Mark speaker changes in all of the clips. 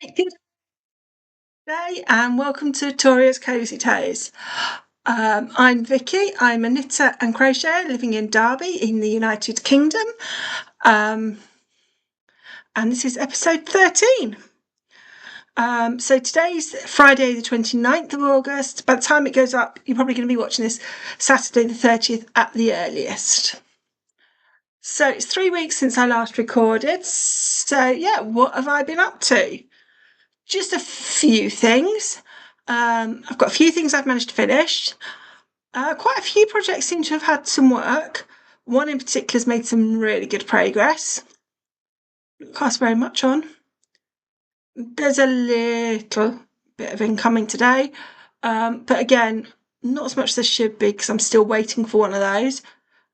Speaker 1: Good day and welcome to Victoria's Cozy Tales. I'm Vicky. I'm a knitter and crocheter living in Derby in the United Kingdom. And this is episode 13. So today's Friday the 29th of August. By the time it goes up, you're probably going to be watching this Saturday the 30th at the earliest. So it's 3 weeks since I last recorded. So yeah, what have I been up to? Just a few things. I've got a few things I've managed to finish. Quite a few projects seem to have had some work. One in particular has made some really good progress. Cost very much on. There's a little bit of incoming today, but again, not as much as there should be because I'm still waiting for one of those.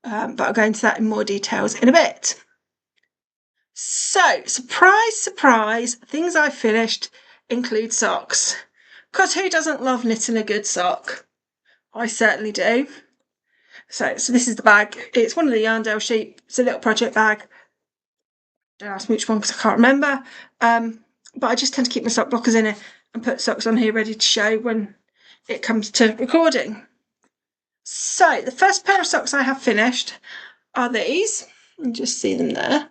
Speaker 1: But I'll go into that in more details in a bit. So, surprise, surprise, things I've finished include socks. Because who doesn't love knitting a good sock? I certainly do. So this is the bag. It's one of the Yarndale sheep. It's a little project bag. Don't ask me which one because I can't remember. But I just tend to keep my sock blockers in it and put socks on here ready to show when it comes to recording. So the first pair of socks I have finished are these. You can just see them there.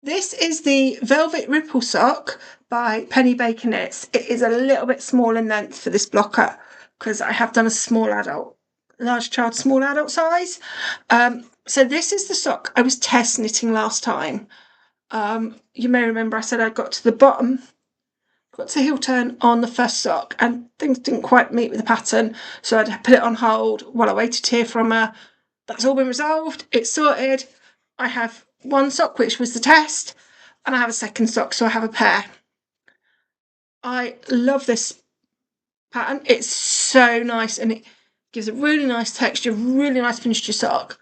Speaker 1: This is the Velvet Ripple sock by Penny Baker Knits. It is a little bit small in length for this blocker because I have done a small adult, large child, small adult size. So this is the sock I was test knitting last time. You may remember I said I got to the bottom, got to heel turn on the first sock and things didn't quite meet with the pattern. So I'd put it on hold while I waited to hear from her. That's all been resolved. It's sorted. I have one sock, which was the test, and I have a second sock, so I have a pair. I love this pattern. It's so nice and it gives a really nice texture, really nice finish to your sock.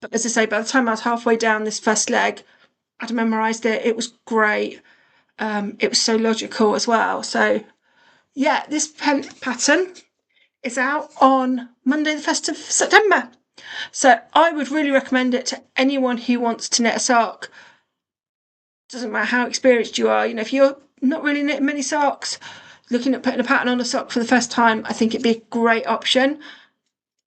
Speaker 1: But as I say, by the time I was halfway down this first leg, I'd memorised it. It was great. It was so logical as well. So yeah, this pattern is out on Monday the 1st of September. So I would really recommend it to anyone who wants to knit a sock. Doesn't matter how experienced you are. You know, if you're not really knitting many socks, looking at putting a pattern on a sock for the first time, I think it'd be a great option.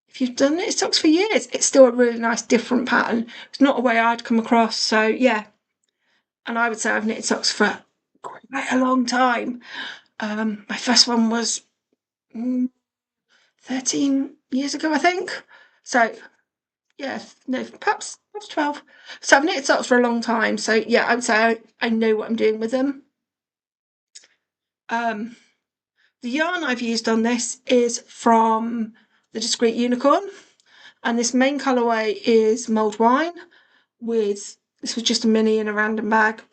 Speaker 1: If you've done knitted socks for years, it's still a really nice different pattern. It's not a way I'd come across. So yeah, and I would say I've knitted socks for quite a long time. My first one was 13 years ago, I think. So yeah, no, perhaps 12. So I've knitted socks for a long time. So yeah, I would say I know what I'm doing with them. The yarn I've used on this is from the Discrete Unicorn, and this main colourway is mulled wine with, this was just a mini in a random bag.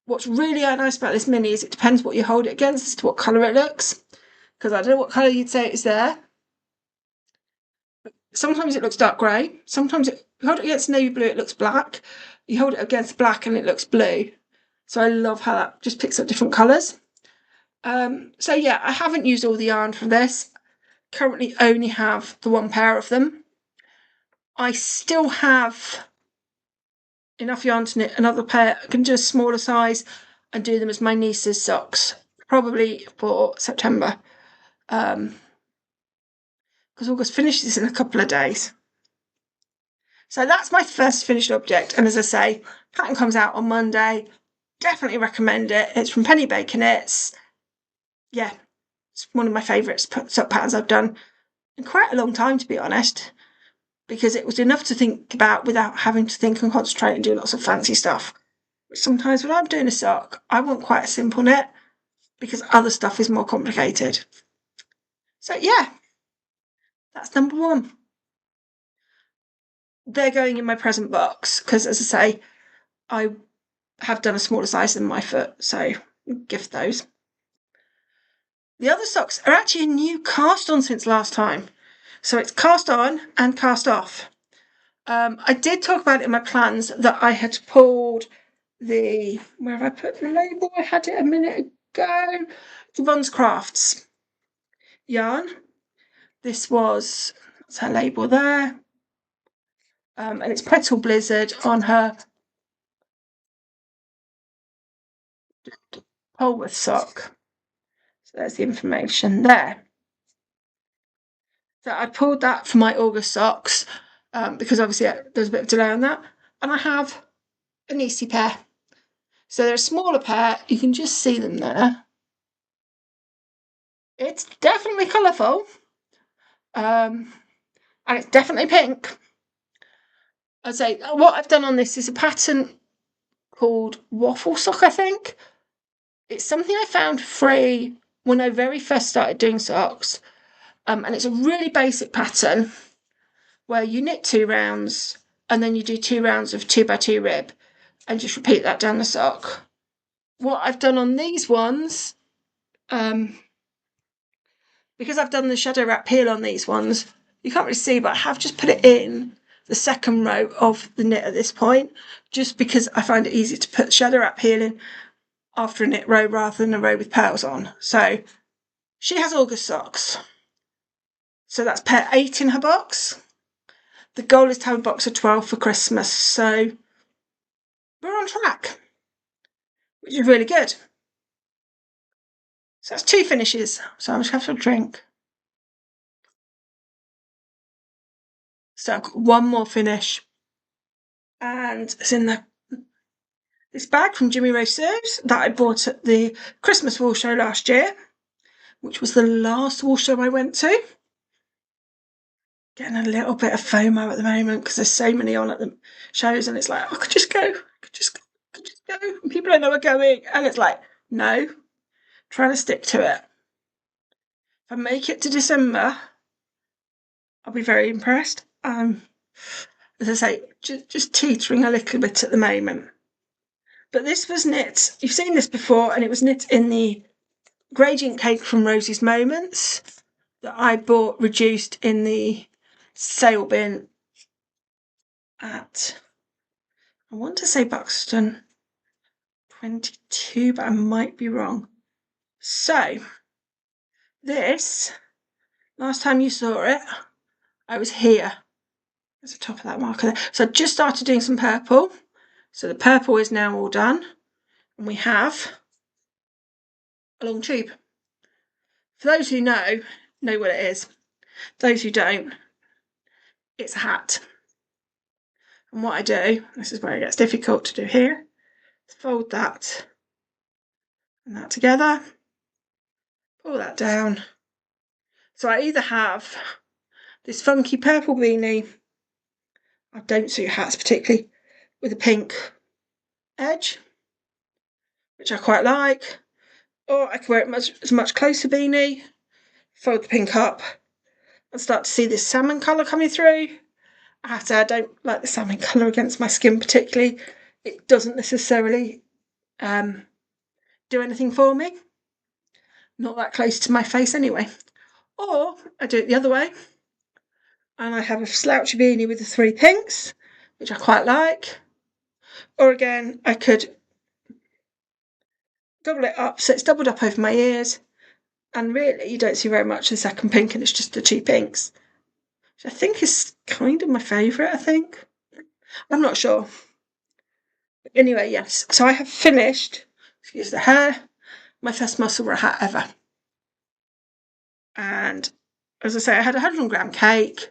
Speaker 1: What's really nice about this mini is it depends what you hold it against as to what colour it looks, because I don't know what colour you'd say it is there. Sometimes it looks dark grey, sometimes you hold it against navy blue, it looks black. You hold it against black and it looks blue. So I love how that just picks up different colours. So yeah, I haven't used all the yarn from this. Currently only have the one pair of them. I still have enough yarn to knit another pair. I can do a smaller size and do them as my niece's socks, probably for September. Because August finishes in a couple of days. So that's my first finished object. And as I say, pattern comes out on Monday. Definitely recommend it. It's from Penny Baker Knits. Yeah, it's one of my favourite sock patterns I've done in quite a long time, to be honest, because it was enough to think about without having to think and concentrate and do lots of fancy stuff. But sometimes when I'm doing a sock, I want quite a simple knit because other stuff is more complicated. So yeah, that's number one. They're going in my present box because, as I say, I have done a smaller size than my foot, so gift those. The other socks are actually a new cast on since last time. So it's cast on and cast off. I did talk about it in my plans that I had pulled the, where have I put the label? I had it a minute ago. Siobhans Crafts yarn. This was, that's her label there. And it's Petal Blizzard on her Holworth sock. So there's the information there. So I pulled that for my August socks because obviously there's a bit of delay on that. And I have a Nisi pair. So they're a smaller pair. You can just see them there. It's definitely colourful. And it's definitely pink. I'd say what I've done on this is a pattern called Waffle Sock, I think. It's something I found free when I very first started doing socks. And it's a really basic pattern where you knit 2 rounds and then you do 2 rounds of 2x2 rib and just repeat that down the sock. What I've done on these ones, because I've done the shadow wrap peel on these ones, you can't really see, but I have just put it in the second row of the knit at this point, just because I find it easier to put shadow wrap peel in after a knit row rather than a row with pearls on. So she has August socks. So that's pair 8 in her box. The goal is to have a box of 12 for Christmas. So we're on track, which is really good. So that's 2 finishes. So I'm just going to have a drink. So I've got 1 more finish. And it's in this bag from Jimmy Rosies that I bought at the Christmas wool show last year, which was the last wool show I went to. Getting a little bit of FOMO at the moment because there's so many on at the shows, and it's like, I could just go, and people I know are going, and it's like, no, trying to stick to it. If I make it to December, I'll be very impressed. As I say, just teetering a little bit at the moment. But this was knit, you've seen this before, and it was knit in the gradient cake from Rosies Moments that I bought reduced in the sale bin at, I want to say Buxton 22, but I might be wrong. So this, last time you saw it, I was here. There's the top of that marker there. So I just started doing some purple. So the purple is now all done. And we have a long tube. For those who know what it is. Those who don't, it's a hat. And what I do, this is where it gets difficult to do here, is fold that and that together, pull that down. So I either have this funky purple beanie, I don't suit hats particularly, with a pink edge, which I quite like, or I can wear it as much closer beanie, fold the pink up, and start to see this salmon colour coming through. I have to say I don't like the salmon colour against my skin particularly. It doesn't necessarily do anything for me. Not that close to my face anyway. Or I do it the other way, and I have a slouchy beanie with the 3 pinks, which I quite like. Or again, I could double it up so it's doubled up over my ears, and really you don't see very much of the second pink, and it's just the 2 pinks, which I think is kind of my favourite, I think. I'm not sure. But anyway, yes. So I have finished, excuse the hair, my first Musselburgh hat ever. And as I say, I had a 100-gram cake.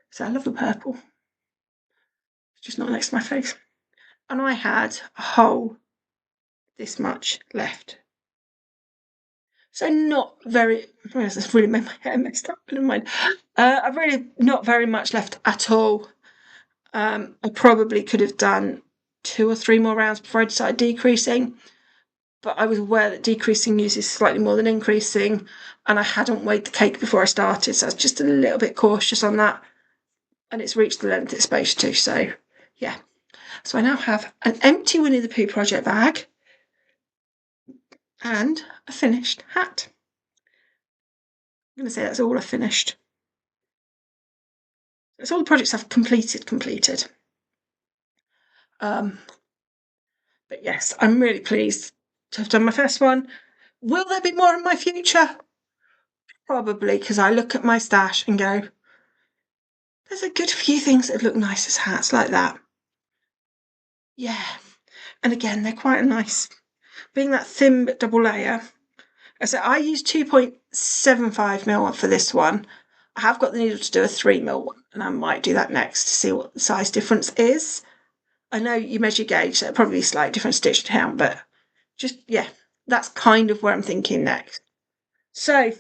Speaker 1: So I love the purple. It's just not next to my face. And I had a whole this much left. So not very, this really made my hair messed up, but never mind. I've really not very much left at all. I probably could have done 2 or 3 more rounds before I decided decreasing, but I was aware that decreasing uses slightly more than increasing, and I hadn't weighed the cake before I started, so I was just a little bit cautious on that, and it's reached the length it's supposed to, so yeah. So I now have an empty Winnie the Pooh project bag and a finished hat. I'm going to say that's all I've finished. That's all the projects I've completed. But yes, I'm really pleased to have done my first one. Will there be more in my future? Probably, because I look at my stash and go, there's a good few things that look nice as hats like that. Yeah. And again, they're quite a nice being that thin but double layer. So I use 2.75mm for this one. I have got the needle to do a 3mm one, and I might do that next to see what the size difference is. I know you measure gauge, so it'll probably be slightly different stitch count, but just, yeah, that's kind of where I'm thinking next. So,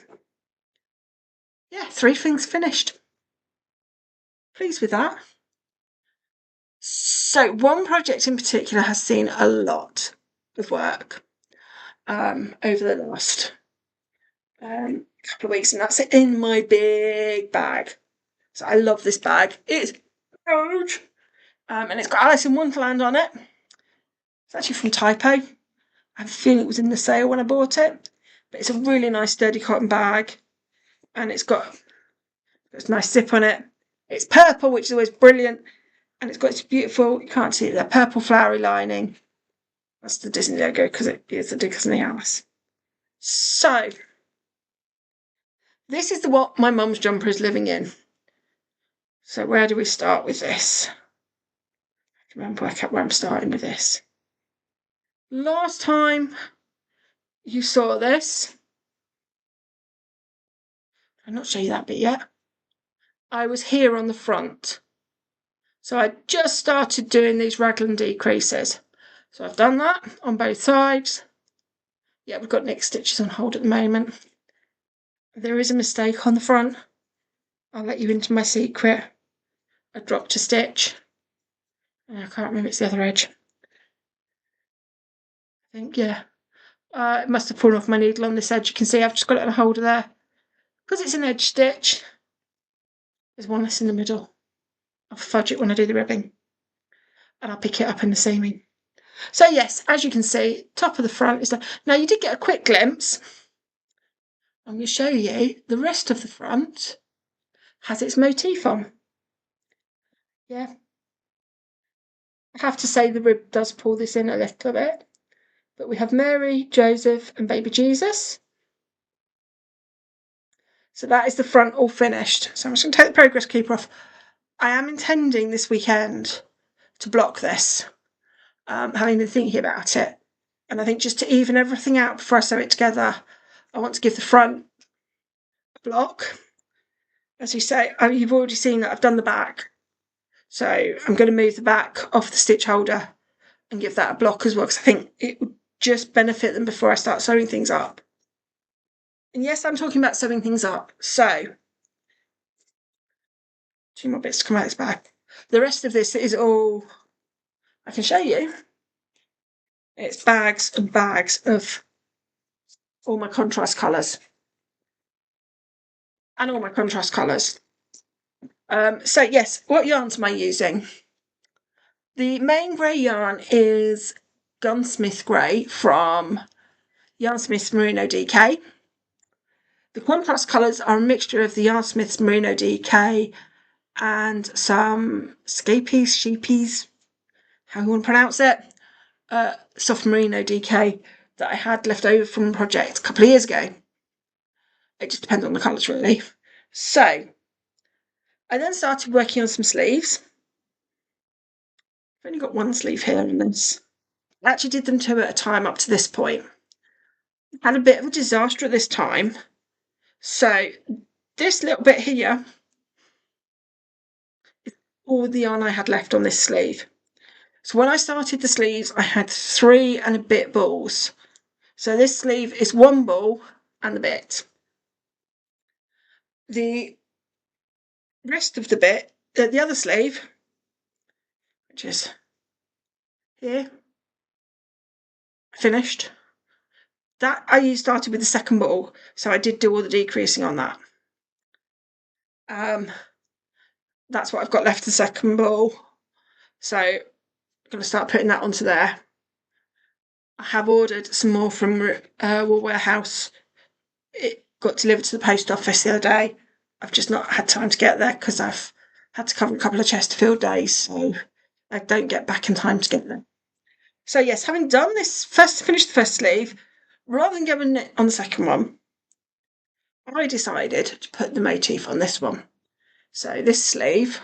Speaker 1: yeah, 3 things finished. Pleased with that. So, one project in particular has seen a lot of work over the last couple of weeks, and that's in my big bag. So I love this bag. It's huge, and it's got Alice in Wonderland on it. It's actually from Typo. I have a feeling it was in the sale when I bought it, but it's a really nice sturdy cotton bag, and it's got a nice zip on it. It's purple, which is always brilliant, and it's got this beautiful, you can't see it, the purple flowery lining. That's the Disney logo because it is the Disney Alice. So this is what my mum's jumper is living in. So where do we start with this? I can remember where I'm starting with this. Last time you saw this, I'll not show you that bit yet. I was here on the front. So I just started doing these raglan decreases. So I've done that on both sides. Yeah, we've got knit stitches on hold at the moment. There is a mistake on the front. I'll let you into my secret. I dropped a stitch. I can't remember, it's the other edge. I think, yeah. It must have fallen off my needle on this edge. You can see I've just got it on a holder there. Because it's an edge stitch, there's one less in the middle. I'll fudge it when I do the ribbing. And I'll pick it up in the seaming. So yes, as you can see, top of the front is there. Now you did get a quick glimpse. I'm going to show you the rest of the front has its motif on. Yeah. I have to say the rib does pull this in a little bit. But we have Mary, Joseph and baby Jesus. So that is the front all finished. So I'm just going to take the progress keeper off. I am intending this weekend to block this, having been thinking about it. And I think just to even everything out before I sew it together, I want to give the front a block. As you say, you've already seen that I've done the back. So I'm going to move the back off the stitch holder and give that a block as well, because I think it would just benefit them before I start sewing things up. And yes, I'm talking about sewing things up. So 2 more bits to come out of this bag. The rest of this is all I can show you. It's bags and bags of all my contrast colours. And all my contrast colours. So yes, what yarns am I using? The main grey yarn is Gunsmith Grey from Yarnsmith's Merino DK. The contrast colours are a mixture of the Yarnsmith's Merino DK and some Scapies, Sheepies, how you want to pronounce it, soft Merino DK that I had left over from a project a couple of years ago. It just depends on the colours really. So I then started working on some sleeves. I've only got one sleeve here in this. I actually did them 2 at a time up to this point. Had a bit of a disaster at this time. So this little bit here is all the yarn I had left on this sleeve. So when I started the sleeves, I had 3 and a bit balls. So this sleeve is 1 ball and a bit. The rest of the bit, the other sleeve, which is here, finished. That I started with the 2nd ball, so I did do all the decreasing on that. That's what I've got left, the 2nd ball. So I'm going to start putting that onto there. I have ordered some more from Wool Warehouse. It got delivered to the post office the other day. I've just not had time to get there because I've had to cover a couple of Chesterfield days, so I don't get back in time to get there. So yes, having done this, finished the 1st sleeve, rather than going on the 2nd one, I decided to put the motif on this one. So this sleeve,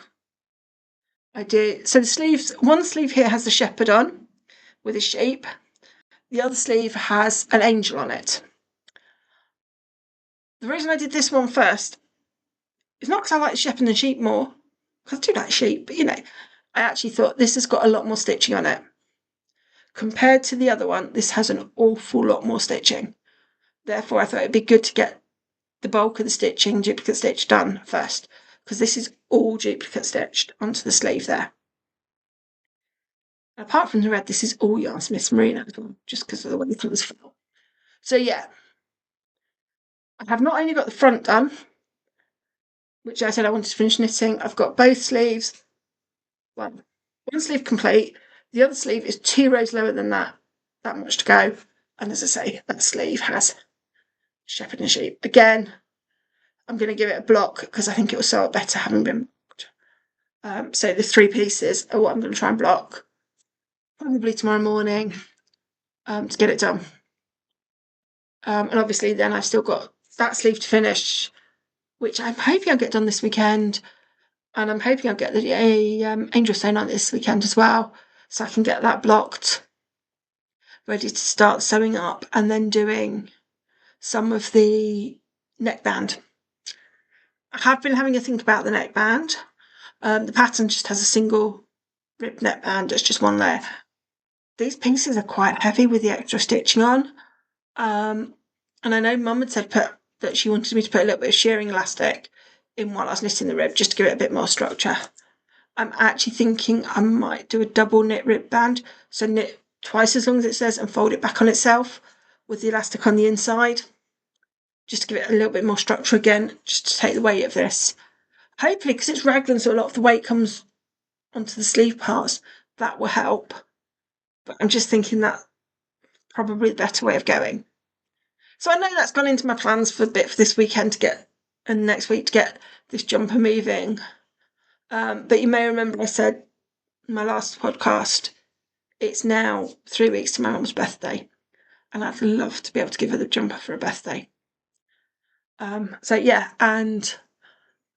Speaker 1: I did. So the sleeves, one sleeve here has the shepherd on with a sheep. The other sleeve has an angel on it. The reason I did this one first is not because I like the shepherd and sheep more, because I do like sheep, but I actually thought this has got a lot more stitching on it. Compared to the other one, this has an awful lot more stitching. Therefore, I thought it'd be good to get the bulk of the stitching, duplicate stitch, done first, because this is all duplicate stitched onto the sleeve there. And apart from the red, this is all Yarn Smith's Merino, just because of the way the colours fell. So yeah, I have not only got the front done, which I said I wanted to finish knitting, I've got both sleeves. Well, one sleeve complete, the other sleeve is 2 rows lower than that much to go. And as I say, that sleeve has shepherd and sheep. Again, I'm going to give it a block because I think it will sew better having been blocked. So the 3 pieces are what I'm going to try and block probably tomorrow morning to get it done. And obviously then I've still got that sleeve to finish, which I'm hoping I'll get done this weekend. And I'm hoping I'll get the angel sewn on this weekend as well, so I can get that blocked, ready to start sewing up and then doing some of the neckband. I have been having a think about the neckband. The pattern just has a single ribbed neckband, it's just one layer. These pieces are quite heavy with the extra stitching on. And I know Mum had said that she wanted me to put a little bit of shearing elastic in while I was knitting the rib, just to give it a bit more structure. I'm actually thinking I might do a double knit rib band, so knit twice as long as it says and fold it back on itself with the elastic on the inside, just to give it a little bit more structure again, just to take the weight of this. Hopefully, because it's raglan, so a lot of the weight comes onto the sleeve parts, that will help. But I'm just thinking that's probably the better way of going. So I know that's gone into my plans for a bit for this weekend to get, and next week to get this jumper moving. But you may remember I said in my last podcast, it's now 3 weeks to my mum's birthday, and I'd love to be able to give her the jumper for a birthday. So yeah, and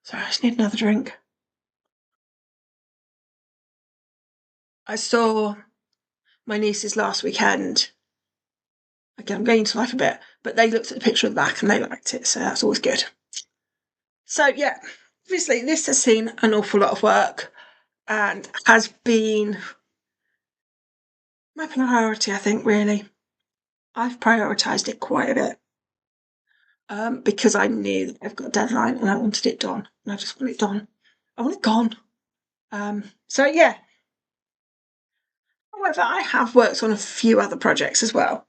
Speaker 1: sorry, I just need another drink. I saw my nieces last weekend. Again, I'm going into life a bit, but they looked at the picture of the back and they liked it, so that's always good. So yeah, obviously this has seen an awful lot of work and has been my priority, I think, really. I've prioritised it quite a bit because I knew that I've got a deadline and I wanted it done, and I just want it done. I want it gone. So yeah. However, I have worked on a few other projects as well.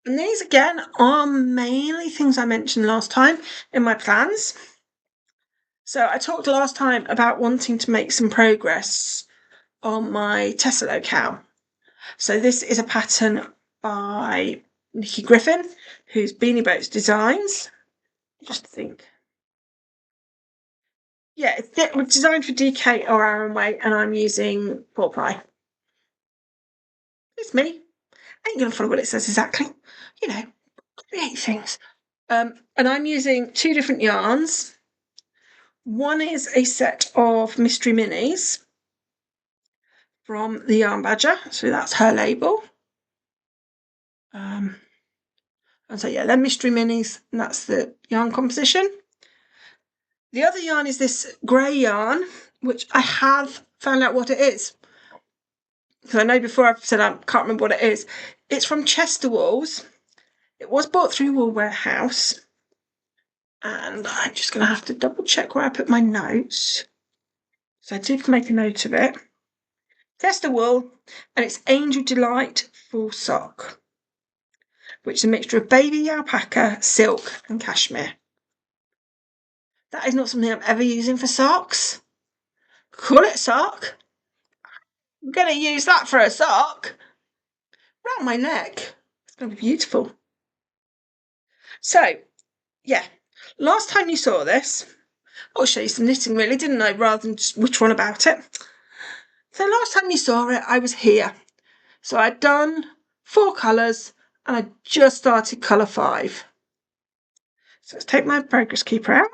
Speaker 1: And these, again, are mainly things I mentioned last time in my plans. So I talked last time about wanting to make some progress on my Tesselo cow. So this is a pattern by Nikki Griffin, who's Beanie Boats Designs. Just think. Yeah, it's designed for DK or Aaron Way, and I'm using Pork Pie. It's me. I ain't going to follow what it says exactly. Create things. And I'm using 2 different yarns. One is a set of mystery minis from the Yarn Badger, so that's her label. And so yeah, they're mystery minis, and that's the yarn composition. The other yarn is this grey yarn, which I have found out what it is. Because I know before I've said I can't remember what it is. It's from Chester Wools. It was bought through Wool Warehouse. And I'm just going to have to double check where I put my notes. So I did make a note of it. Chester Wool, and it's Angel Delight Full Sock, which is a mixture of baby alpaca, silk, and cashmere. That is not something I'm ever using for socks. Call it a sock. I'm going to use that for a sock. Round my neck. It's going to be beautiful. So, yeah. Last time you saw this, I'll show you some knitting really, didn't I, rather than just which one about it. So last time you saw it, I was here. So I'd done 4 colours and I just started colour 5. So let's take my progress keeper out.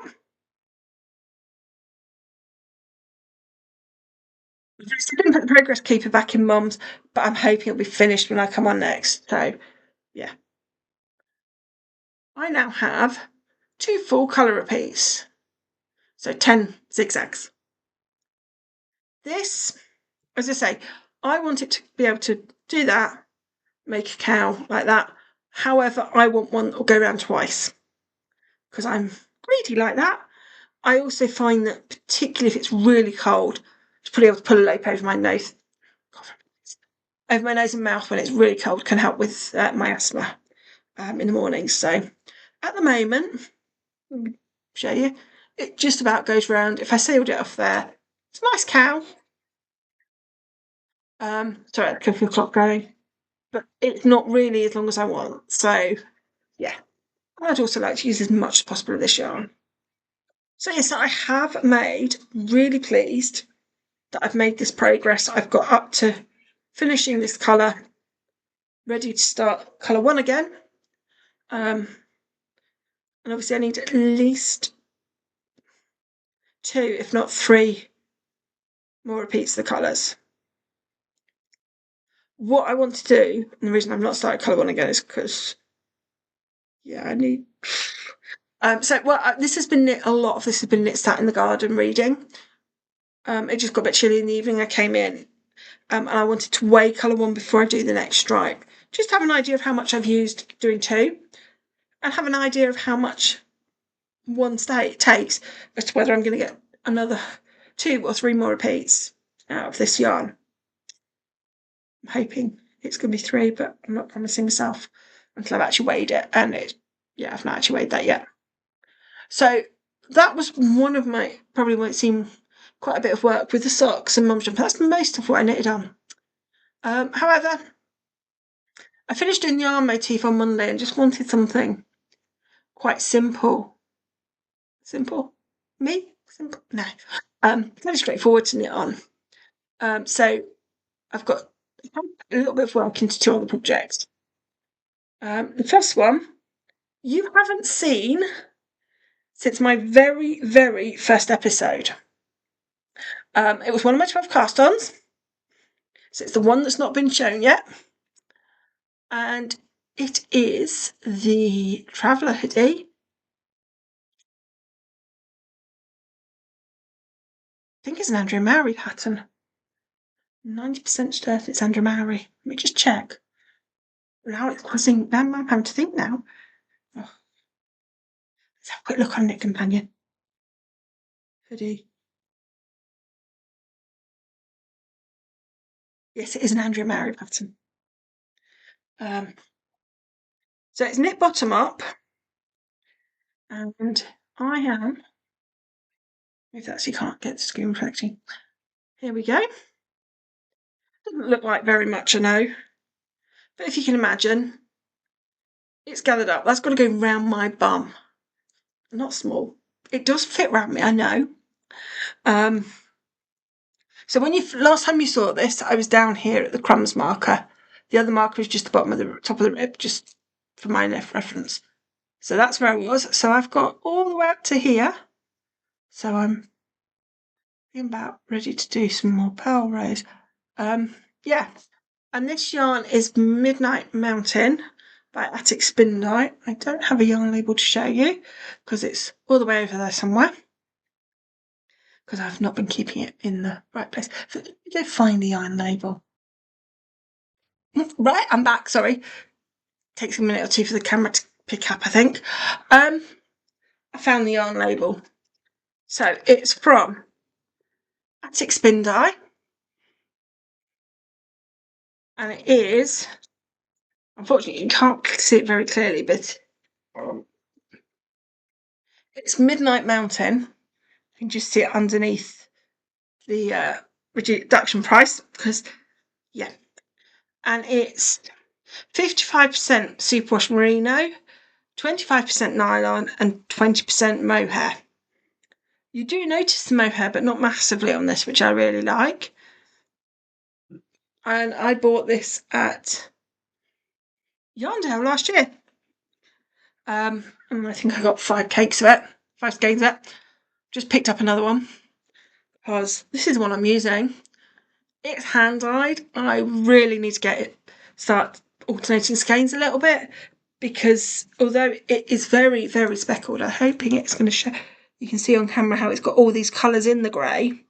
Speaker 1: I didn't put the progress keeper back in Mum's, but I'm hoping it'll be finished when I come on next. So, yeah. I now have 2 full colour repeats. So 10 zigzags. This, as I say, I want it to be able to do that, make a cow like that. However, I want one that will go around twice because I'm greedy like that. I also find that particularly if it's really cold, to be able to pull a lope over my nose, over my nose and mouth when it's really cold can help with my asthma in the mornings. So at the moment, let me show you, it just about goes round. If I sealed it off there, it's a nice cow. Sorry, I can feel the clock going, but it's not really as long as I want. So yeah, I'd also like to use as much as possible of this yarn. So yes, I have made, really pleased that I've made this progress. I've got up to finishing this colour, ready to start colour 1 again. And obviously I need at least 2, if not 3 more repeats of the colours. What I want to do, and the reason I've not started colour 1 again is because, yeah, I need... this has been knit, a lot of this has been knit sat in the garden reading. It just got a bit chilly in the evening. I came in and I wanted to weigh colour 1 before I do the next stripe. Just have an idea of how much I've used doing 2 and have an idea of how much one takes as to whether I'm going to get another 2 or 3 more repeats out of this yarn. I'm hoping it's going to be 3, but I'm not promising myself until I've actually weighed it. And I've not actually weighed that yet. So that was one of my, probably won't seem quite a bit of work with the socks and mum's jumper. That's most of what I knitted on. However, I finished doing the arm motif on Monday and just wanted something quite simple. Simple? Me? Simple? No. Very straightforward to knit on. So I've got a little bit of work into 2 other projects. The first one you haven't seen since my very, very first episode. It was one of my 12 cast-ons. So it's the one that's not been shown yet. And it is the Traveller hoodie. I think it's an Andrea Mowry pattern. 90% certain it's Andrea Mowry. Let me just check. Now it's causing. Now I'm having to think now. Oh. Let's have a quick look on Knit Companion. Hoodie. Yes, it is an Andrea Mowry pattern. So it's knit bottom up, and I am. If that's you can't get the screen reflecting. Here we go. Doesn't look like very much, I know, but if you can imagine, it's gathered up. That's got to go round my bum. Not small. It does fit round me, I know. So when last time you saw this, I was down here at the crumbs marker. The other marker is just the bottom of the top of the rib, just for my reference. So that's where I was. So I've got all the way up to here. So I'm about ready to do some more pearl rows. Yeah. And this yarn is Midnight Mountain by Attic Spin Dye. I don't have a yarn label to show you because it's all the way over there somewhere. Because I've not been keeping it in the right place. So go find the yarn label. Right, I'm back, sorry. Takes a minute or 2 for the camera to pick up, I think. I found the yarn label. So it's from Attic Spin Dye. And it is, unfortunately you can't see it very clearly, but it's Midnight Mountain. You can just see it underneath the reduction price because, yeah. And it's 55% superwash merino, 25% nylon and 20% mohair. You do notice the mohair, but not massively on this, which I really like. And I bought this at Yarndale last year. And I think I got 5 cakes of it, 5 skeins of it. Just picked up another one because this is the one I'm using. It's hand-dyed. I really need to start alternating skeins a little bit, because although it is very, very speckled, I'm hoping it's going to show. You can see on camera how it's got all these colours in the grey.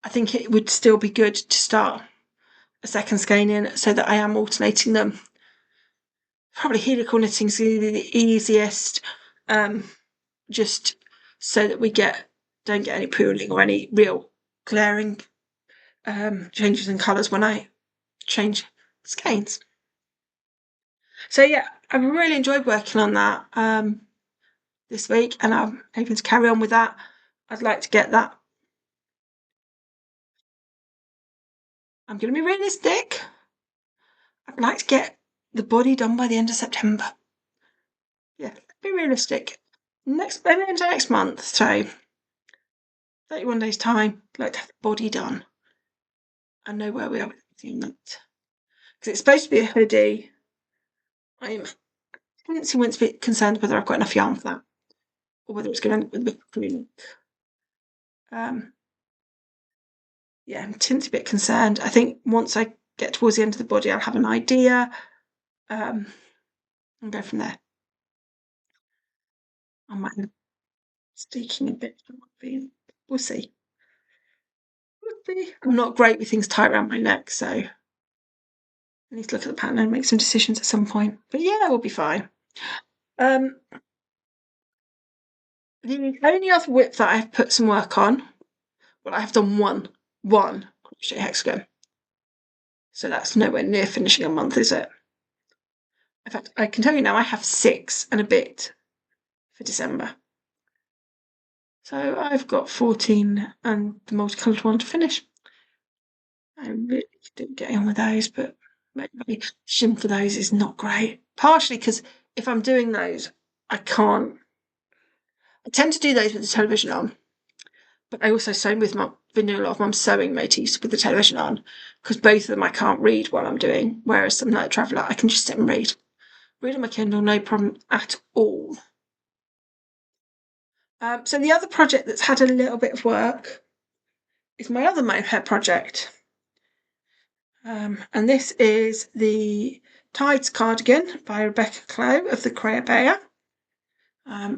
Speaker 1: I think it would still be good to start a second skein in so that I am alternating them. Probably helical knitting is going to be the easiest, just so that we don't get any pooling or any real glaring changes in colours when I change skeins. So yeah, I've really enjoyed working on that this week, and I'm hoping to carry on with that. I'd like to get that. I'm going to be realistic. I'd like to get the body done by the end of September. Yeah, be realistic. Maybe into next month, so 31 days time, I'd like to have the body done. I know where we are with that. Because it's supposed to be a hoodie. I'm tendency to be concerned whether I've got enough yarn for that, or whether it's going to end up with a bit of glue. Yeah, I'm a bit concerned. I think once I get towards the end of the body, I'll have an idea, and go from there. I might be sticking a bit. We'll see. I'm not great with things tight around my neck, so I need to look at the pattern and make some decisions at some point. But yeah, we'll be fine. The only other whip that I've put some work on, well, I have done one crochet hexagon. So that's nowhere near finishing a month, is it? In fact, I can tell you now I have 6 and a bit for December. So I've got 14 and the multicoloured one to finish. I really didn't get on with those, but maybe shim for those is not great. Partially because if I'm doing those, I can't. I tend to do those with the television on, but I also sew with been doing a lot of mum's sewing motifs with the television on, because both of them I can't read while I'm doing, whereas something like Traveller, I can just sit and read. Read on my Kindle, no problem at all. So the other project that's had a little bit of work is my other mohair project. And this is the Tydes cardigan by Rebecca Clow of the Crayopeia.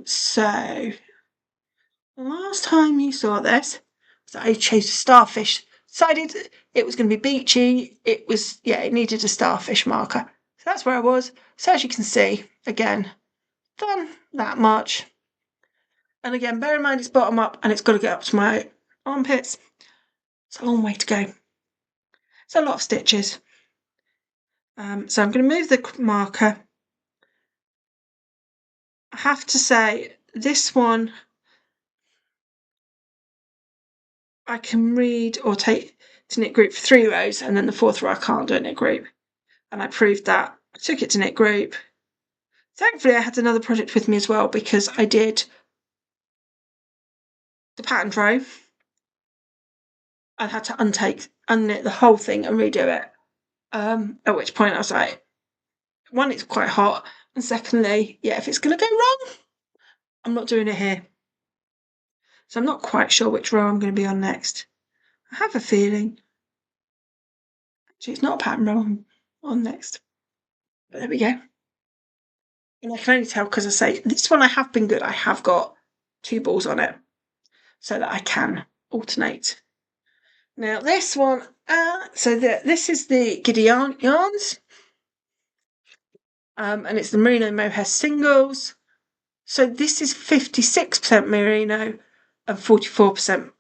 Speaker 1: So the last time you saw this was I chose starfish. Decided it was going to be beachy. It needed a starfish marker. So that's where I was. So as you can see, again, done that much. And again, bear in mind it's bottom up and it's got to get up to my armpits. It's a long way to go. It's a lot of stitches. So I'm going to move the marker. I have to say, this one I can read or take to knit group for 3 rows, and then the 4th row I can't do a knit group. And I proved that. I took it to knit group. Thankfully, I had another project with me as well, because I did the pattern row. I had to unknit the whole thing and redo it. At which point I was like, one, it's quite hot, and secondly, yeah, if it's going to go wrong, I'm not doing it here. So I'm not quite sure which row I'm going to be on next. I have a feeling. Actually, it's not a pattern row I'm on next. But there we go. And I can only tell because I say this one I have been good. I have got 2 balls on it so that I can alternate. Now this one, this is the Giddy Aunt yarns. And it's the Merino Mohair singles. So this is 56% merino and 44%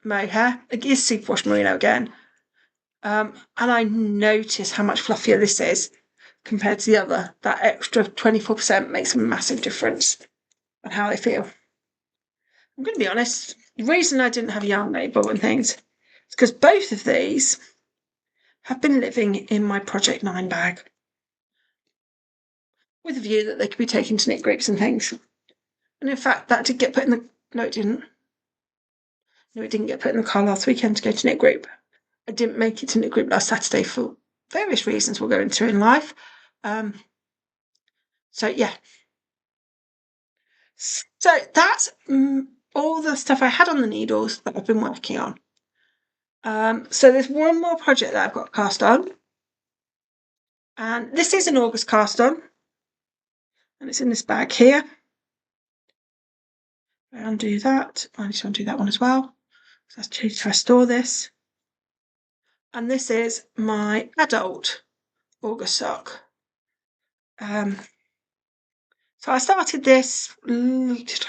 Speaker 1: mohair. It is superwash merino again. And I notice how much fluffier this is compared to the other. That extra 24% makes a massive difference on how I feel. I'm going to be honest, the reason I didn't have a yarn label and things is because both of these have been living in my Project 9 bag, with a view that they could be taken to knit groups and things. And in fact, that did get put in the... No, it didn't. No, it didn't get put in the car last weekend to go to knit group. I didn't make it to knit group last Saturday for various reasons we'll go into in life. So yeah. So that's all the stuff I had on the needles that I've been working on. So there's one more project that I've got cast on. And this is an August cast on. And it's in this bag here. I undo that. I need to undo that one as well. So that's to I store this. And this is my adult August sock. So I started this just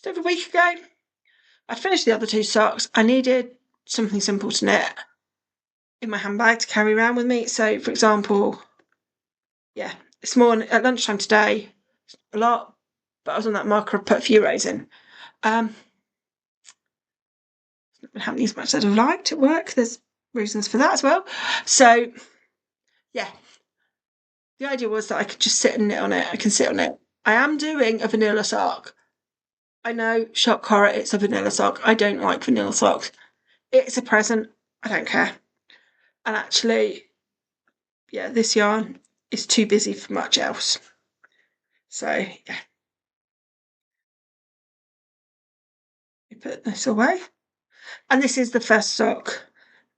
Speaker 1: over a week ago. I'd finished the other two socks. I needed something simple to knit in my handbag to carry around with me. So, for example, this morning at lunchtime today, a lot, but I was on that marker. I put a few rows in. Not been happening as much as I'd have liked at work. There's reasons for that as well. So, yeah, the idea was that I could just sit and knit on it. I can sit on it. I am doing a vanilla sock. I know, shock horror, it's a vanilla sock. I don't like vanilla socks. It's a present. I don't care. And actually, this yarn is too busy for much else. So, yeah. We put this away. And this is the first sock.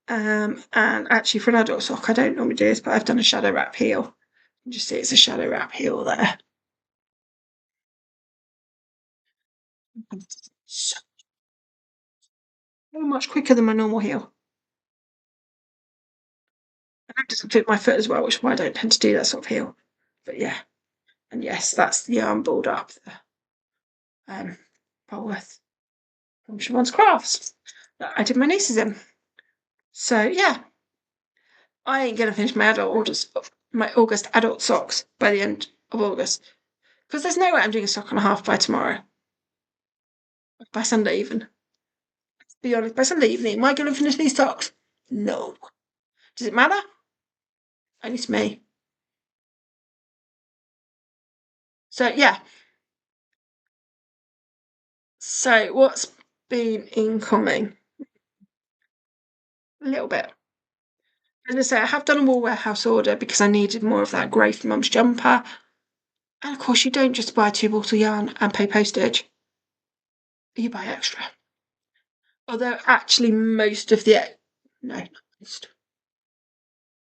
Speaker 1: And actually, for an adult sock, I don't normally do this, but I've done a shadow wrap heel. You can just see it's a shadow wrap heel there. So much quicker than my normal heel. And that doesn't fit my foot as well, which is why I don't tend to do that sort of heel. But yeah. And yes, that's the yarn balled up there. Polworth from Siobhans Crafts that I did my nieces in. So yeah, I ain't gonna finish my August adult socks by the end of August because there's no way I'm doing a sock and a half by tomorrow. By Sunday even. To be honest, by Sunday evening, am I going to finish these socks? No. Does it matter? Only to me. So yeah. So what's been incoming? A little bit. As I say, I have done a Wool Warehouse order because I needed more of that grey for Mum's jumper. And of course, you don't just buy 2 balls of yarn and pay postage. You buy extra. Although actually most of the... No, not most.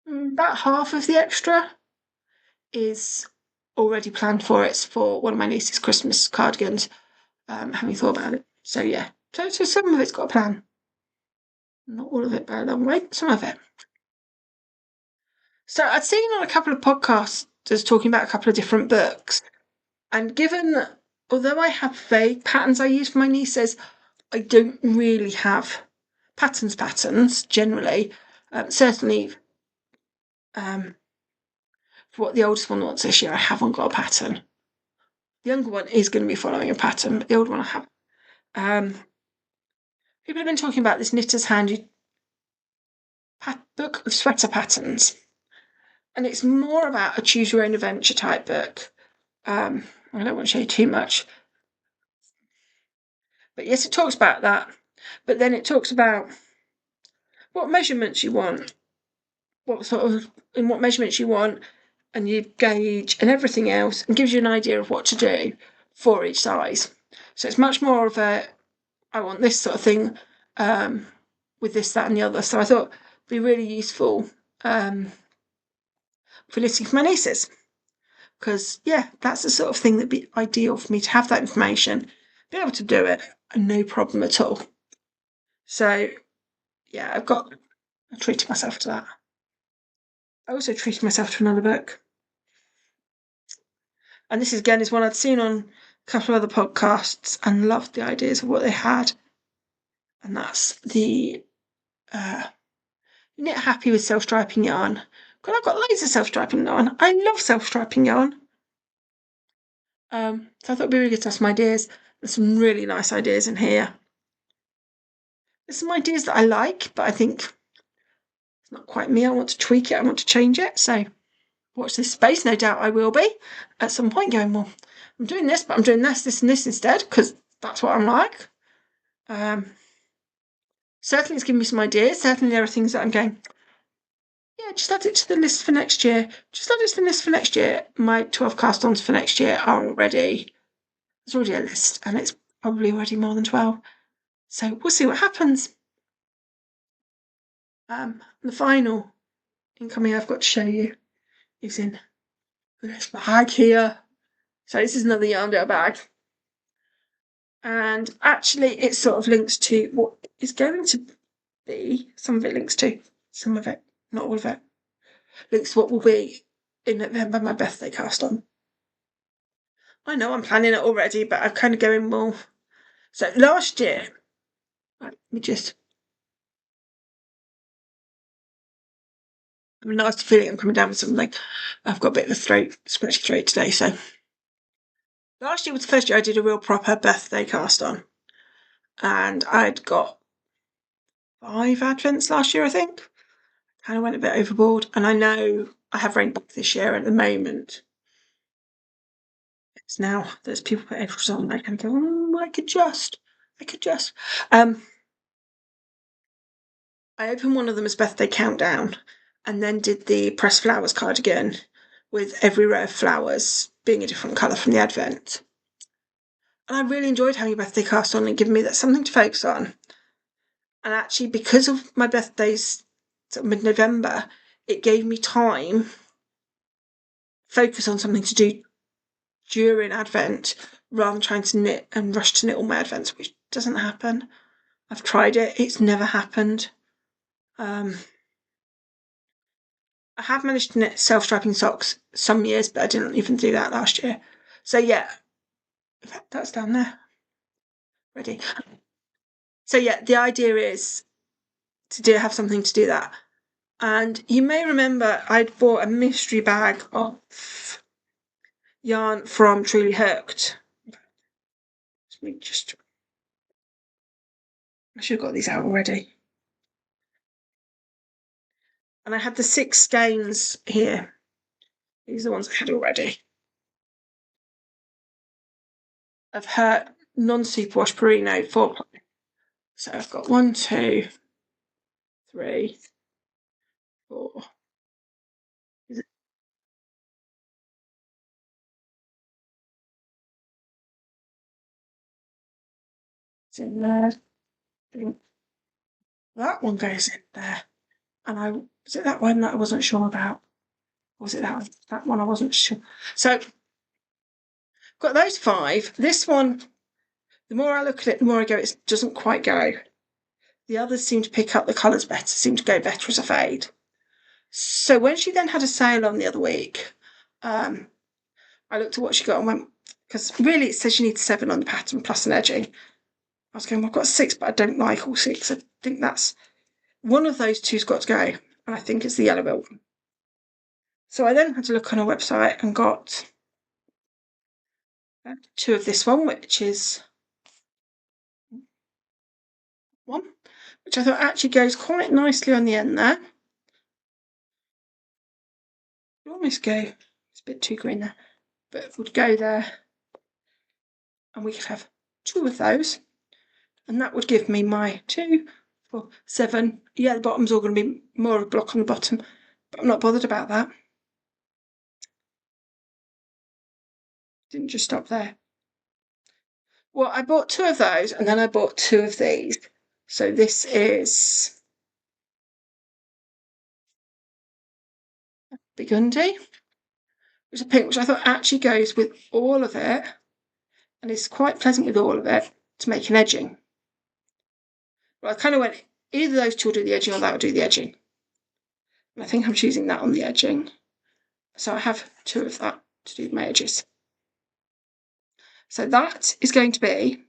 Speaker 1: About half of the extra is already planned for. It's for one of my niece's Christmas cardigans, having thought about it. So yeah. So some of it's got a plan. Not all of it by a long way, some of it. So I'd seen on a couple of podcasts talking about a couple of different books. And given, although I have vague patterns I use for my nieces, I don't really have patterns generally. Certainly, for what the oldest one wants this year, I haven't got a pattern. The younger one is going to be following a pattern, but the old one I have. People have been talking about this Knitter's Handy book of sweater patterns. And it's more about a choose your own adventure type book. I don't want to show you too much. But yes, it talks about that. But then it talks about what measurements you want, in what measurements you want, and you gauge and everything else, and gives you an idea of what to do for each size. So it's much more of a, I want this sort of thing with this, that, and the other. So I thought it'd be really useful for knitting for my nieces. Because, that's the sort of thing that'd be ideal for me to have that information, be able to do it, and no problem at all. So, I'm treating myself to that. I also treated myself to another book. And this again is one I'd seen on a couple of other podcasts and loved the ideas of what they had. And that's the Knit Happy with Self-Striping Yarn. God, I've got loads of self-striping yarn. I love self-striping yarn. So I thought it'd be really good to have some ideas. There's some really nice ideas in here. There's some ideas that I like, but I think it's not quite me. I want to tweak it. I want to change it. So watch this space. No doubt I will be at some point going, well, I'm doing this, but I'm doing this, and this instead, because that's what I'm like. Certainly it's given me some ideas. Certainly there are things that I'm going, just add it to the list for next year. Just add it to the list for next year. My 12 cast-ons for next year are already, there's already a list, and it's probably already more than 12. So we'll see what happens. The final incoming I've got to show you is in this bag here. So this is another Andrea bag. And actually it sort of links to what is going to be, some of it links to, some of it, not all of it, links to what will be in November, my birthday cast on. I know I'm planning it already, but I'm kind of going more. So last year, let me just, I'm nice feeling I'm coming down with something. I've got a bit of a scratchy throat today, so. Last year was the first year I did a real proper birthday cast on. And I'd got 5 advents last year, I think. Kind of went a bit overboard. And I know I have reined back this year at the moment. It's now, there's people put Aprils on, I can go, I could just. I opened one of them as birthday countdown and then did the pressed flowers cardigan with every row of flowers being a different colour from the advent. And I really enjoyed having a birthday cast on and giving me that something to focus on. And actually, because of my birthday's sort of mid-November, it gave me time focus on something to do during Advent rather than trying to knit and rush to knit all my Advents, which doesn't happen. I've tried it, it's never happened. I have managed to knit self-striping socks some years, but I didn't even do that last year. So yeah, in fact, that's down there. Ready. So yeah, the idea is to have something to do that. And you may remember I'd bought a mystery bag of yarn from Truly Hooked. Let me just, I should have got these out already. And I had the 6 skeins here. These are the ones I had already. Of her non-superwash Perino 4-ply. So I've got 1, 2, 3, 4. It's in there. That one goes in there. And was it that one that I wasn't sure about? Or was it that one? That one I wasn't sure. So got those 5. This one, the more I look at it, the more I go, it doesn't quite go. The others seem to pick up the colours better, seem to go better as a fade. So when she then had a sale on the other week, I looked at what she got and went, because really it says you need 7 on the pattern plus an edging. I was going, well, I've got 6, but I don't like all 6. I think that's one of those 2's got to go, and I think it's the yellow bill one. So I then had to look on her website and got 2 of this one, which is one, which I thought actually goes quite nicely on the end there. Would almost go, it's a bit too green there, but it would go there, and we could have 2 of those, and that would give me my 2, 4, 7. Yeah, the bottom's all going to be more of a block on the bottom, but I'm not bothered about that. Didn't just stop there. Well, I bought 2 of those, and then I bought 2 of these. So this is Burgundy, which is a pink, which I thought actually goes with all of it, and it's quite pleasant with all of it to make an edging. Well, I kind of went, either those 2 will do the edging or that will do the edging. And I think I'm choosing that on the edging. So I have 2 of that to do my edges. So that is going to be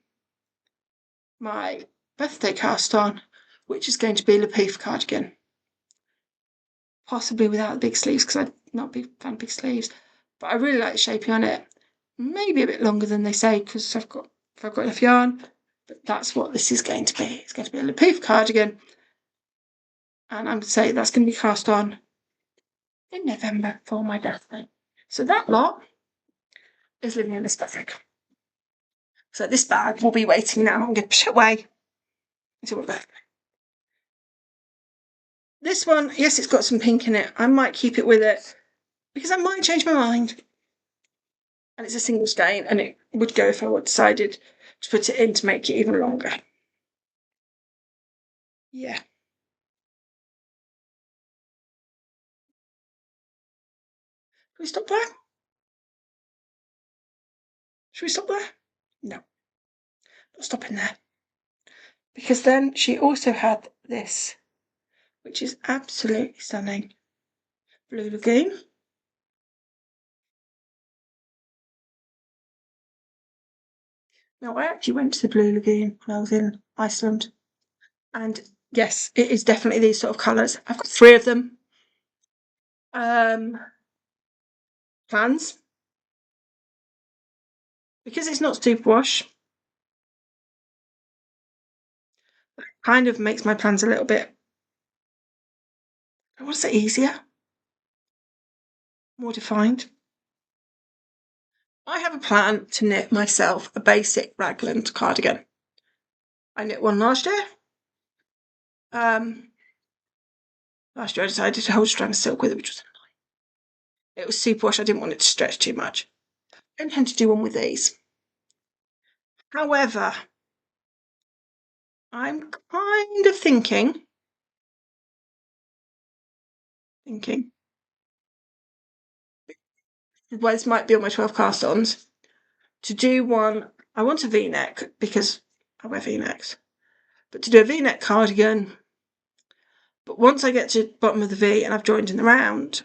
Speaker 1: my birthday cast on, which is going to be Le Pouf cardigan. Possibly without the big sleeves, because I'm not a big fan of big sleeves. But I really like the shaping on it. Maybe a bit longer than they say, because I've got enough yarn. But that's what this is going to be. It's going to be a Le Pouf cardigan. And I'm going to say that's going to be cast on in November for my birthday. So that lot is living in this bag. So this bag will be waiting now. I'm going to push it away until my birthday. This one, yes, it's got some pink in it. I might keep it with it because I might change my mind. And it's a single skein, and it would go if I decided to put it in to make it even longer. Yeah. Can we stop there? Should we stop there? No, not stopping there. Because then she also had this, which is absolutely stunning. Blue Lagoon. Now, I actually went to the Blue Lagoon when I was in Iceland. And yes, it is definitely these sort of colours. I've got 3 of them. Plans. Because it's not superwash, kind of makes my plans a little bit, I want to say easier, more defined. I have a plan to knit myself a basic raglan cardigan. I knit one last year. Last year I decided to hold strand of silk with it, which was annoying. It was superwash, I didn't want it to stretch too much. I intend to do one with these. However, I'm kind of thinking, well, this might be on my 12 cast-ons, to do one. I want a V-neck because I wear V-necks, but to do a V-neck cardigan. But once I get to the bottom of the V and I've joined in the round,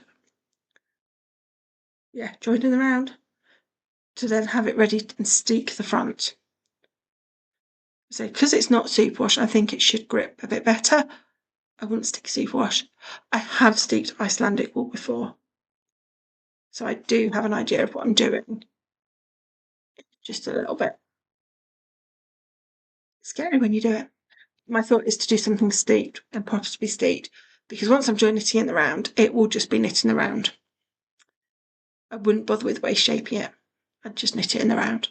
Speaker 1: to then have it ready and steek the front. So because it's not superwash, I think it should grip a bit better. I wouldn't stick superwash. I have steeked Icelandic wool before, so I do have an idea of what I'm doing. Just a little bit. It's scary when you do it. My thought is to do something steeped and possibly steeked, because once I'm joined knitting in the round, it will just be knit in the round. I wouldn't bother with waist shaping it. I'd just knit it in the round.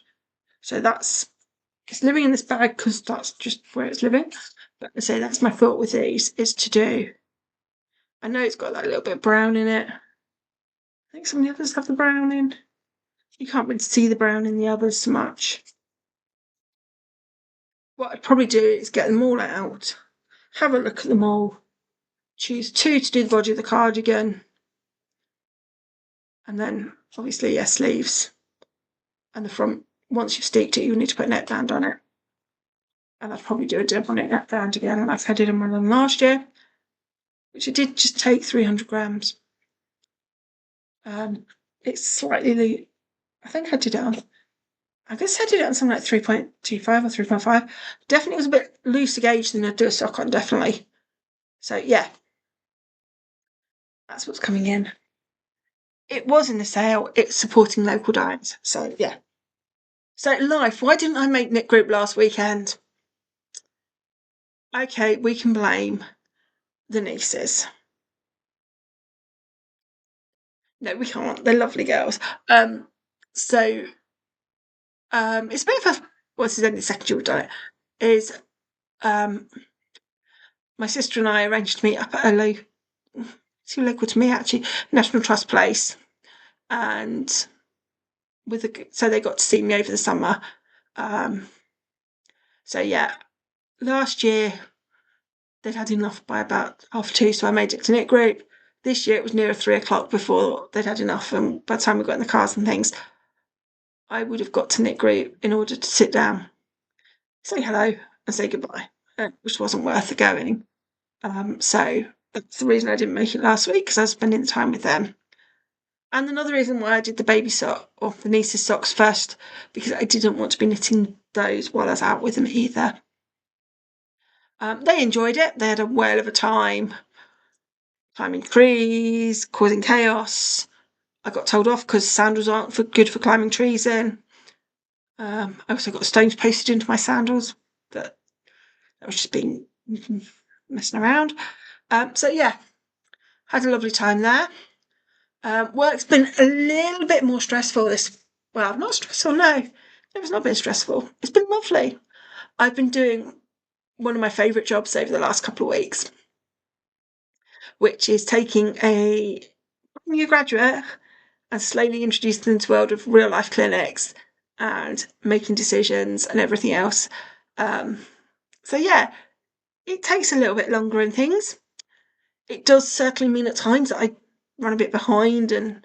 Speaker 1: So it's living in this bag because that's just where it's living. But I say that's my thought with these, is to do. I know it's got that little bit of brown in it. I think some of the others have the brown in. You can't really see the brown in the others so much. What I'd probably do is get them all out, have a look at them all, choose 2 to do the body of the cardigan, and then obviously, yes, sleeves. And the front, once you've steeked it, you need to put a neckband on it. And I'd probably do a double knit neckband again, like I did in one of them last year, which it did just take 300 grams. It's slightly, I think I did it on, I guess I did it on something like 3.25 or 3.5. Definitely was a bit looser gauge than I'd do a sock on, definitely. So yeah, that's what's coming in. It was in the sale, it's supporting local Dyers, so yeah. So life, why didn't I make knit group last weekend? Okay, we can blame the nieces. No, we can't. They're lovely girls. So it's been first. Well, this is only the second year we've done it. Is my sister and I arranged to meet up at too local to me actually, National Trust Place, and so they got to see me over the summer. So yeah, last year they'd had enough by about 2:30, so I made it to knit group. This year it was nearer 3:00 before they'd had enough, and by the time we got in the cars and things, I would have got to knit group in order to sit down, say hello, and say goodbye, which wasn't worth the going. So that's the reason I didn't make it last week, because I was spending the time with them. And another reason why I did the baby sock, or the niece's socks first, because I didn't want to be knitting those while I was out with them either. They enjoyed it. They had a whale of a time climbing trees, causing chaos. I got told off because sandals aren't good for climbing trees in. I also got stones pasted into my sandals, but that was just being messing around. So yeah, had a lovely time there. Work's been a little bit more stressful well, not stressful, no. It's not been stressful. It's been lovely. I've been doing one of my favourite jobs over the last couple of weeks, which is taking a new graduate and slowly introducing them to the world of real life clinics and making decisions and everything else. So yeah, it takes a little bit longer and things. It does certainly mean at times that I run a bit behind and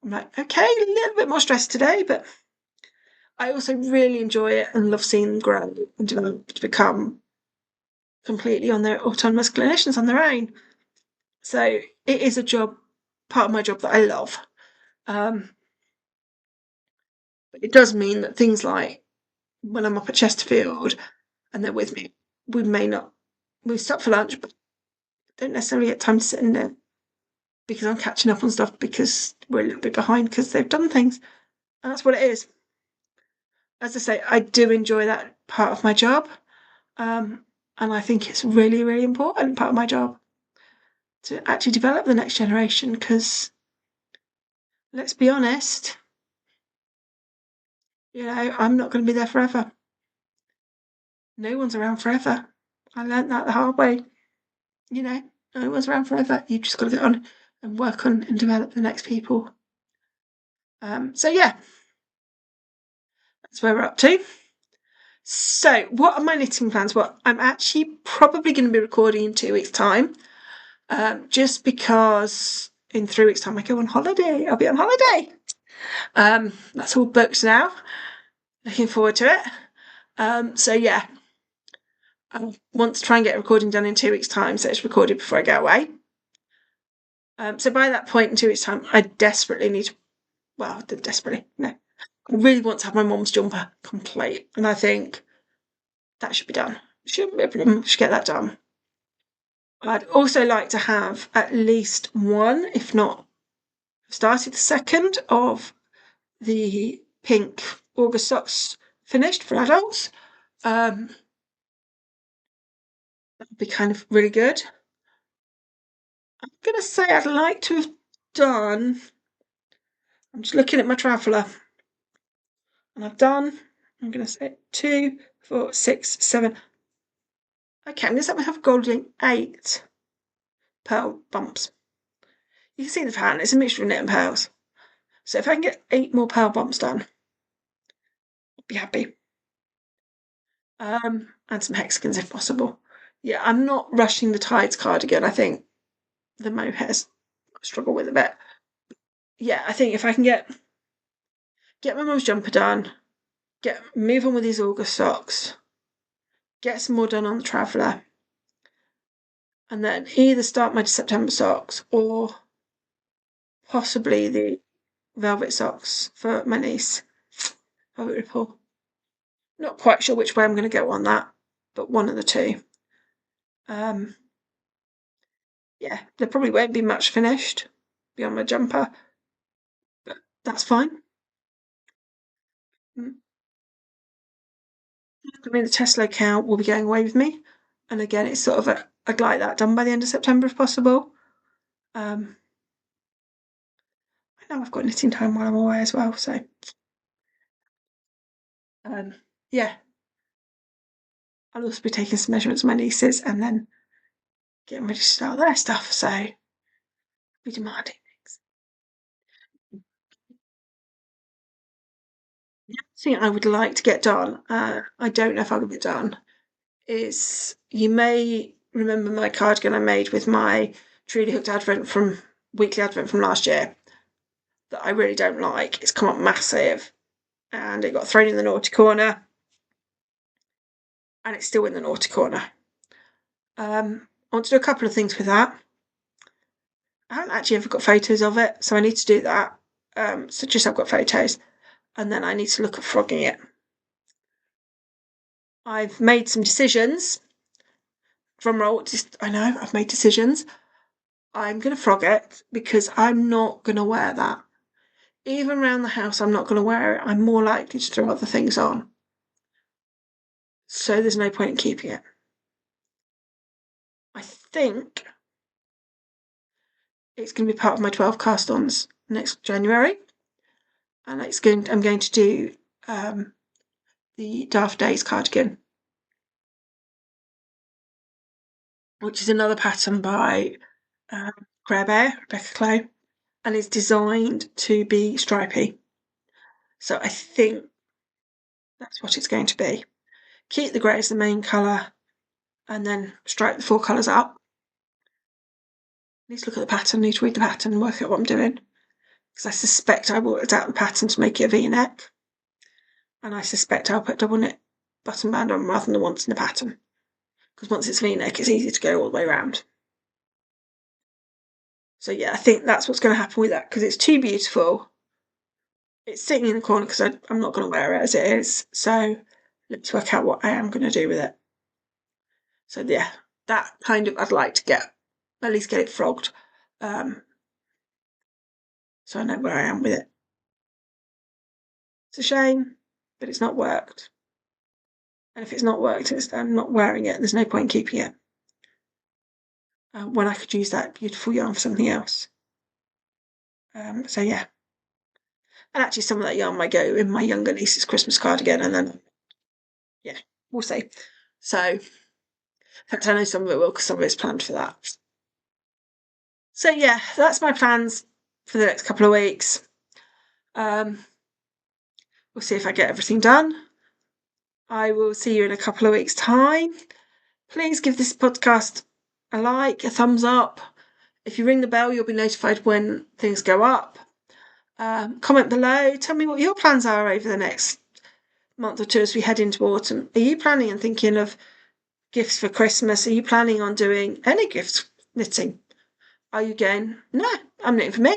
Speaker 1: I'm like, okay, a little bit more stressed today, but I also really enjoy it and love seeing them grow and develop to become completely on their autonomous clinicians on their own. So it is a job, part of my job that I love. But it does mean that things like when I'm up at Chesterfield and they're with me, we stop for lunch, but don't necessarily get time to sit in there because I'm catching up on stuff because we're a little bit behind because they've done things. And that's what it is. As I say, I do enjoy that part of my job. And I think it's really, really important part of my job to actually develop the next generation because let's be honest, I'm not going to be there forever. No one's around forever. I learnt that the hard way. No one's around forever. You've just got to get on and work on and develop the next people. So yeah, that's where we're up to. So what are my knitting plans? Well, I'm actually probably going to be recording in 2 weeks' time, just because in 3 weeks' time I go on holiday. I'll be on holiday. That's all booked now. Looking forward to it. So yeah, I want to try and get a recording done in 2 weeks' time, so it's recorded before I go away. So by that point in 2 weeks' time, I desperately need to, well, desperately, no. I really want to have my mum's jumper complete, and I think that should be done. Shouldn't be a problem. Should get that done. I'd also like to have at least one, if not started the second, of the pink August socks finished for adults. That would be kind of really good. I'm going to say I'd like to have done, I'm just looking at my traveller, and I've done, I'm going to say 2, 4, 6, 7. Okay, I'm going to say I have a gold link 8 pearl bumps. You can see the pattern, it's a mixture of knit and pearls. So if I can get 8 more pearl bumps done, I'd be happy. And some hexagons if possible. Yeah, I'm not rushing the Tydes cardigan. I think the mohairs struggle with a bit. Yeah, I think if I can get my mum's jumper done, move on with these August socks, get some more done on the traveller, and then either start my September socks or possibly the velvet socks for my niece. Velvet Ripple. Not quite sure which way I'm going to go on that, but one of the two. Yeah, there probably won't be much finished beyond my jumper, but that's fine. I mean, the Tesla account will be going away with me, and again, it's sort of I'd like that done by the end of September if possible. I know I've got knitting time while I'm away as well, so yeah. I'll also be taking some measurements of my nieces and then getting ready to start their stuff, so I'll be demanding things. The other thing I would like to get done, I don't know if I'll get it done, is you may remember my cardigan I made with my Truly Hooked weekly advent from last year that I really don't like. It's come up massive and it got thrown in the naughty corner and it's still in the naughty corner. I want to do a couple of things with that. I haven't actually ever got photos of it, so I need to do that. So just I've got photos, and then I need to look at frogging it. I've made some decisions. Drum roll, I know I've made decisions. I'm going to frog it because I'm not going to wear that. Even around the house, I'm not going to wear it. I'm more likely to throw other things on. So there's no point in keeping it. I think it's going to be part of my 12 cast-ons next January. And I'm going to do the Daft Days cardigan, which is another pattern by Rebecca Clow, and is designed to be stripy. So I think that's what it's going to be. Keep the grey as the main colour, and then stripe the 4 colours up. I need to look at the pattern, I need to read the pattern and work out what I'm doing, because I suspect I will adapt the pattern to make it a V-neck, and I suspect I'll put double knit button band on rather than the ones in the pattern, because once it's V-neck it's easy to go all the way around. So yeah, I think that's what's going to happen with that, because it's too beautiful. It's sitting in the corner because I'm not going to wear it as it is, so let's work out what I am going to do with it. So yeah, that kind of, I'd like to at least get it frogged, so I know where I am with it. It's a shame, but it's not worked. And if it's not worked, I'm not wearing it, there's no point in keeping it, when I could use that beautiful yarn for something else. So yeah. And actually some of that yarn might go in my younger niece's Christmas cardigan, and then, yeah, we'll see. So, in fact, I know some of it will, because some of it's planned for that. So yeah, that's my plans for the next couple of weeks. We'll see if I get everything done. I will see you in a couple of weeks' time. Please give this podcast a like, a thumbs up. If you ring the bell, you'll be notified when things go up. Comment below. Tell me what your plans are over the next month or two as we head into autumn. Are you planning and thinking of gifts for Christmas? Are you planning on doing any gifts knitting? Are you going, no, I'm knitting for me?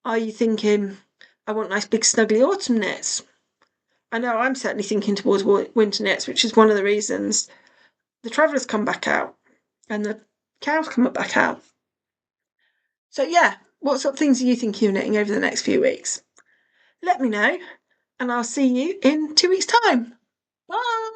Speaker 1: Are you thinking, I want nice big snuggly autumn knits? I know I'm certainly thinking towards winter knits, which is one of the reasons the Travellers come back out and the cows come back out. So yeah, what sort of things are you thinking of knitting over the next few weeks? Let me know, and I'll see you in 2 weeks' time. Bye!